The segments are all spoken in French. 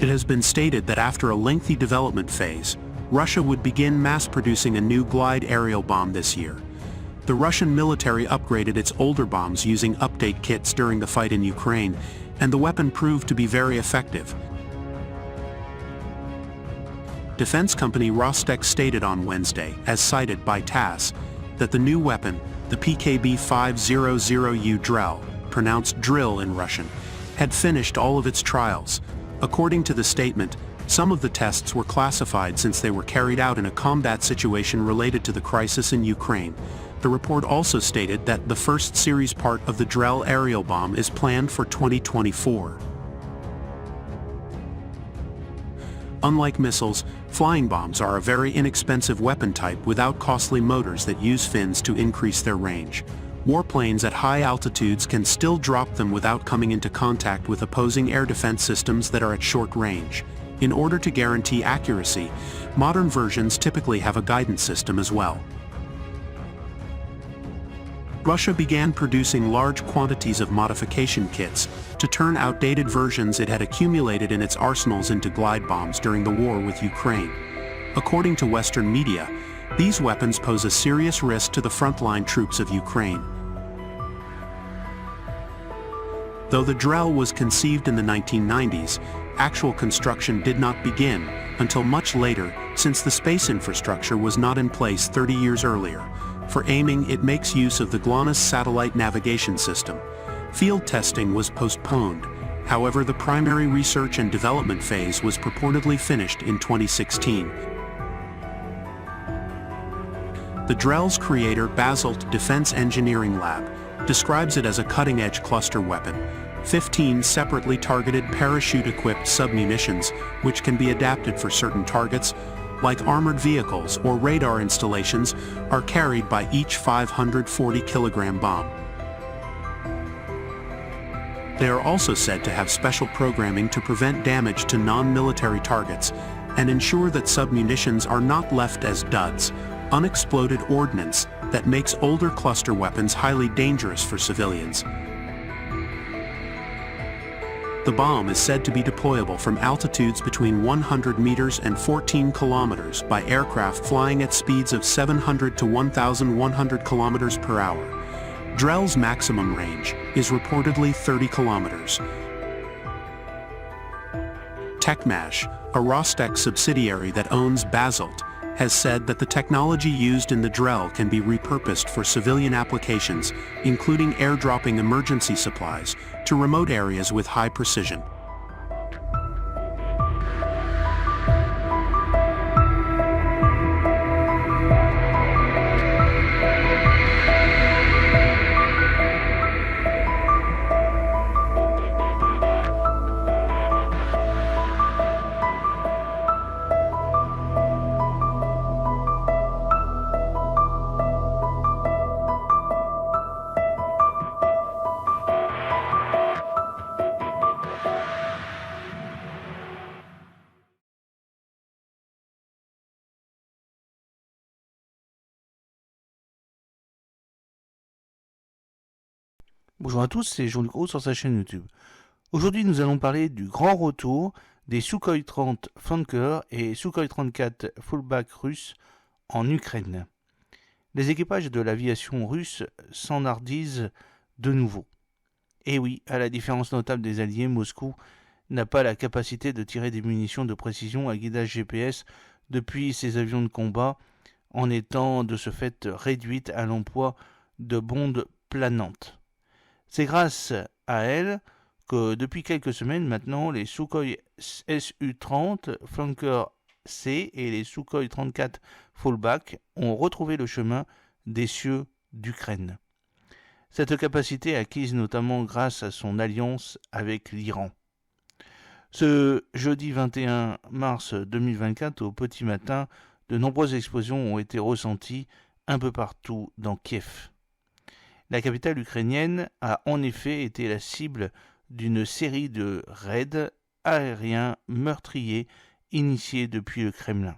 It has been stated that after a lengthy development phase, Russia would begin mass-producing a new glide aerial bomb this year. The Russian military upgraded its older bombs using update kits during the fight in Ukraine, and the weapon proved to be very effective. Defense company Rostec stated on Wednesday, as cited by TASS, that the new weapon, the PKB-500U Drel, pronounced drill in Russian, had finished all of its trials. According to the statement, some of the tests were classified since they were carried out in a combat situation related to the crisis in Ukraine. The report also stated that the first series part of the Drel aerial bomb is planned for 2024. Unlike missiles, flying bombs are a very inexpensive weapon type without costly motors that use fins to increase their range. Warplanes at high altitudes can still drop them without coming into contact with opposing air defense systems that are at short range. In order to guarantee accuracy, modern versions typically have a guidance system as well. Russia began producing large quantities of modification kits to turn outdated versions it had accumulated in its arsenals into glide bombs during the war with Ukraine. According to Western media, these weapons pose a serious risk to the frontline troops of Ukraine. Though the Drel was conceived in the 1990s, actual construction did not begin until much later, since the space infrastructure was not in place 30 years earlier. For aiming, it makes use of the GLONASS satellite navigation system. Field testing was postponed. However, the primary research and development phase was purportedly finished in 2016. The Drel's creator, Basalt Defense Engineering Lab, describes it as a cutting-edge cluster weapon. 15 separately targeted parachute-equipped submunitions, which can be adapted for certain targets, like armored vehicles or radar installations, are carried by each 540-kilogram bomb. They are also said to have special programming to prevent damage to non-military targets and ensure that submunitions are not left as duds, unexploded ordnance that makes older cluster weapons highly dangerous for civilians. The bomb is said to be deployable from altitudes between 100 meters and 14 kilometers by aircraft flying at speeds of 700 to 1,100 kilometers per hour. Drel's maximum range is reportedly 30 kilometers. Techmash, a Rostec subsidiary that owns Basalt, has said that the technology used in the Drel can be repurposed for civilian applications, including airdropping emergency supplies to remote areas with high precision. Bonjour à tous, c'est Jean-Luc Roux sur sa chaîne YouTube. Aujourd'hui, nous allons parler du grand retour des Sukhoi 30 Flanker et Sukhoi 34 Fullback russes en Ukraine. Les équipages de l'aviation russe s'enhardisent de nouveau. Et oui, à la différence notable des alliés, Moscou n'a pas la capacité de tirer des munitions de précision à guidage GPS depuis ses avions de combat, en étant de ce fait réduite à l'emploi de bombes planantes. C'est grâce à elle que depuis quelques semaines maintenant, les Sukhoi Su-30 Flanker C et les Sukhoi 34 Fallback ont retrouvé le chemin des cieux d'Ukraine. Cette capacité acquise notamment grâce à son alliance avec l'Iran. Ce jeudi 21 mars 2024, au petit matin, de nombreuses explosions ont été ressenties un peu partout dans Kiev. La capitale ukrainienne a en effet été la cible d'une série de raids aériens meurtriers initiés depuis le Kremlin.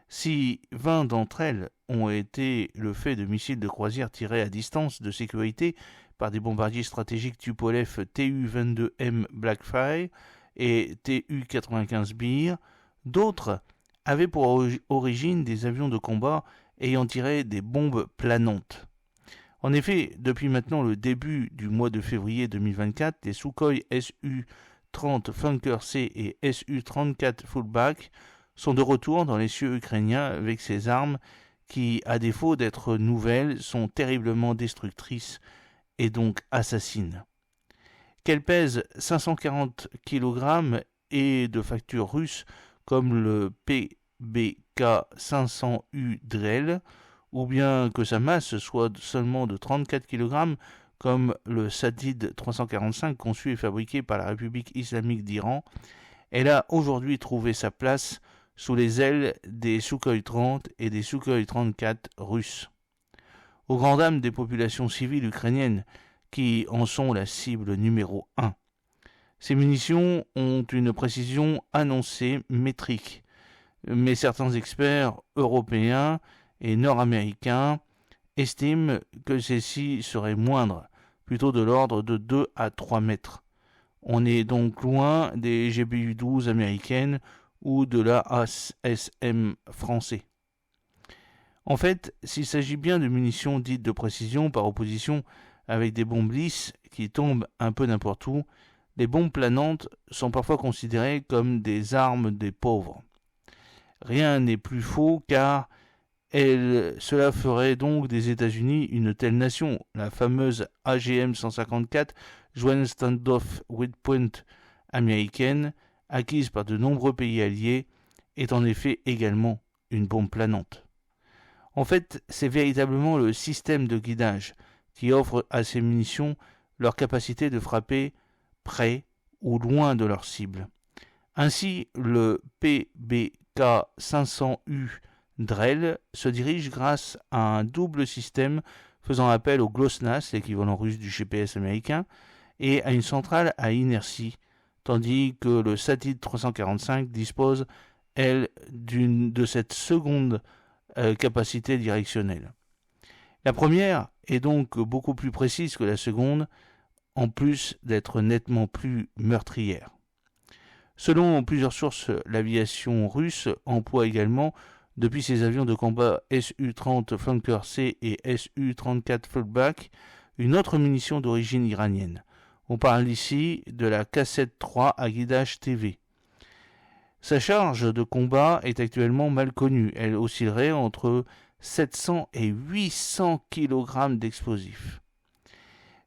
Si 20 d'entre elles ont été le fait de missiles de croisière tirés à distance de sécurité par des bombardiers stratégiques Tupolev Tu-22M Blackfire et Tu-95 d'autres avaient pour origine des avions de combat ayant tiré des bombes planantes. En effet, depuis maintenant le début du mois de février 2024, les Sukhoi Su-30 Flanker C et Su-34 Fullback sont de retour dans les cieux ukrainiens avec ces armes qui, à défaut d'être nouvelles, sont terriblement destructrices et donc assassines. Qu'elles pèsent 540 kg et de facture russe comme le PBK-500U Drell, ou bien que sa masse soit seulement de 34 kg comme le Sadid 345 conçu et fabriqué par la République islamique d'Iran, elle a aujourd'hui trouvé sa place sous les ailes des Sukhoi 30 et des Sukhoi 34 russes. Aux grandes dames des populations civiles ukrainiennes qui en sont la cible numéro 1. Ces munitions ont une précision annoncée métrique, mais certains experts européens et nord-américains estiment que celle-ci serait moindre, plutôt de l'ordre de 2 à 3 mètres. On est donc loin des GBU-12 américaines ou de la ASM français. En fait, s'il s'agit bien de munitions dites de précision par opposition avec des bombes lisses qui tombent un peu n'importe où, les bombes planantes sont parfois considérées comme des armes des pauvres. Rien n'est plus faux car cela ferait donc des États-Unis une telle nation. La fameuse AGM-154 Joint Standoff Windpoint américaine, acquise par de nombreux pays alliés, est en effet également une bombe planante. En fait, c'est véritablement le système de guidage qui offre à ces munitions leur capacité de frapper près ou loin de leur cible. Ainsi, le PBK-500U Drell se dirige grâce à un double système faisant appel au GLONASS, l'équivalent russe du GPS américain, et à une centrale à inertie, tandis que le Sadid 345 dispose, elle, de cette seconde capacité directionnelle. La première est donc beaucoup plus précise que la seconde, en plus d'être nettement plus meurtrière. Selon plusieurs sources, l'aviation russe emploie également, depuis ses avions de combat Su-30 Flanker C et Su-34 Fullback, une autre munition d'origine iranienne. On parle ici de la K-7-3 à guidage TV. Sa charge de combat est actuellement mal connue. Elle oscillerait entre 700 et 800 kg d'explosifs.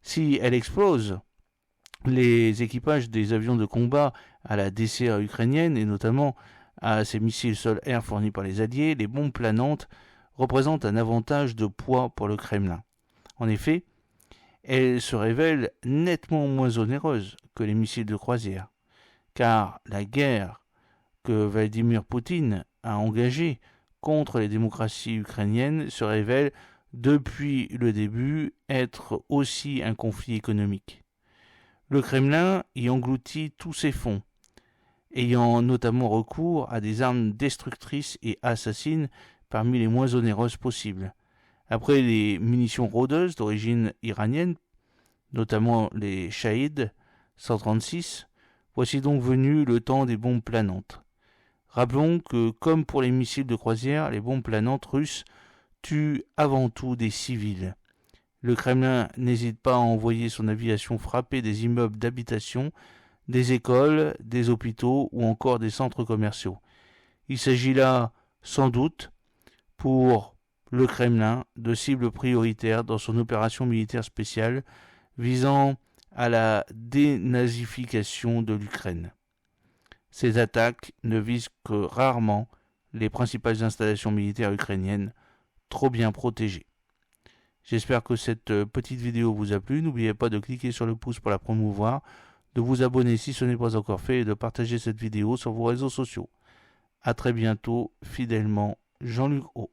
Si elle explose, les équipages des avions de combat à la DCA ukrainienne et notamment à ces missiles sol-air fournis par les Alliés, les bombes planantes représentent un avantage de poids pour le Kremlin. En effet, elles se révèlent nettement moins onéreuses que les missiles de croisière, car la guerre que Vladimir Poutine a engagée contre les démocraties ukrainiennes se révèle depuis le début être aussi un conflit économique. Le Kremlin y engloutit tous ses fonds, ayant notamment recours à des armes destructrices et assassines parmi les moins onéreuses possibles. Après les munitions rôdeuses d'origine iranienne, notamment les Shahid 136, voici donc venu le temps des bombes planantes. Rappelons que, comme pour les missiles de croisière, les bombes planantes russes tuent avant tout des civils. Le Kremlin n'hésite pas à envoyer son aviation frapper des immeubles d'habitation, des écoles, des hôpitaux ou encore des centres commerciaux. Il s'agit là, sans doute, pour le Kremlin, de cibles prioritaires dans son opération militaire spéciale visant à la dénazification de l'Ukraine. Ces attaques ne visent que rarement les principales installations militaires ukrainiennes, trop bien protégées. J'espère que cette petite vidéo vous a plu. N'oubliez pas de cliquer sur le pouce pour la promouvoir, de vous abonner si ce n'est pas encore fait et de partager cette vidéo sur vos réseaux sociaux. A très bientôt, fidèlement, Jean-Luc O.